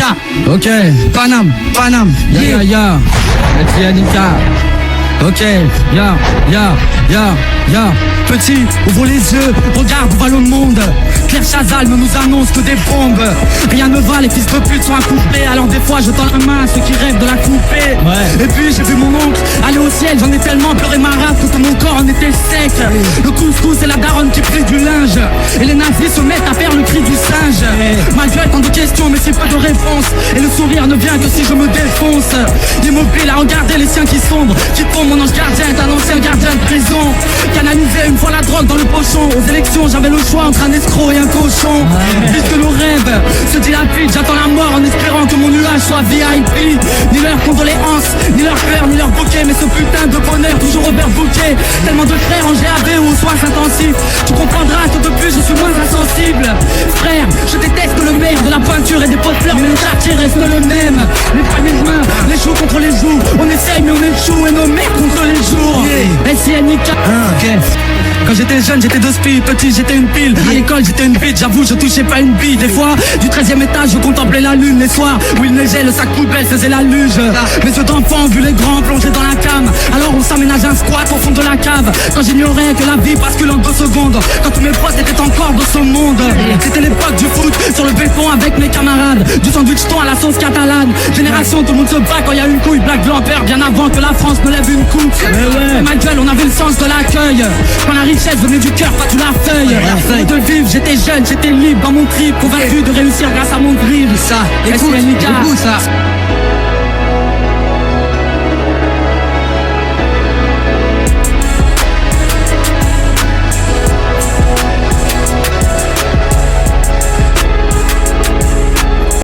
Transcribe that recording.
Nika. Ok, Panam, ya, Nika. Ok, ya. Petit, ouvre les yeux, regarde où va le monde. Claire Chazal ne nous annonce que des bombes. Rien ne va, les fils de pute sont accouplés. Alors des fois je tends la main à ceux qui rêvent de la couper. Et puis j'ai vu mon oncle aller au ciel. J'en ai tellement pleuré ma race que tout mon corps en était sec. Le couscous et la daronne qui prie du linge. Et les nazis se mettent à faire le cri du singe. Ma gueule tant de questions mais si peu de réponses. Et le sourire ne vient que si je me défonce. Immobile à regarder les siens qui sombrent. Qui tombent, mon ange gardien est un ancien gardien de prison. Canalisé une fois la drogue dans le pochon. Aux élections j'avais le choix entre un escroc et un cochon. Puisque nos rêves se dilapident, j'attends la mort en espérant que mon nuage soit VIP. Ni leur condoléances, ni leur peur, ni leur bouquet. Mais ce putain de bonheur toujours overbooké. Tellement de frères en GAV ou aux soins intensifs. Tu comprendras que depuis je suis moins insensible. Frère, je déteste le maire de la peinture et des pots de fleurs. Mais le quartier reste le même. Les poignées de main, les joues contre les joues. On essaye mais on échoue et nos mères contre les jours. SINIK. Quand j'étais jeune, j'étais deux spies, petit j'étais une pile. À l'école j'étais une bite, j'avoue je touchais pas une bille. Des fois, du 13e étage je contemplais la lune. Les soirs où il neigeait, le sac poubelle faisait la luge. Mes yeux d'enfant vu les grands plonger dans la cam. Alors on s'aménage un squat au fond de la cave. Quand j'ignorais que la vie bascule en 2 secondes. Quand tous mes potes étaient encore dans ce monde. C'était l'époque du foot, sur le béton avec mes camarades. Du sandwich thon à la sauce catalane. Génération, tout le monde se bat quand y a une couille. Black blanc père bien avant que la France ne lève une coupe. Et ma gueule, on avait le sens de l'accueil. Quand la richesse venait du cœur, pas de la feuille. De vivre, j'étais jeune, j'étais libre dans mon trip. Convaincu de réussir grâce à mon drill. Ça, écoute, ça.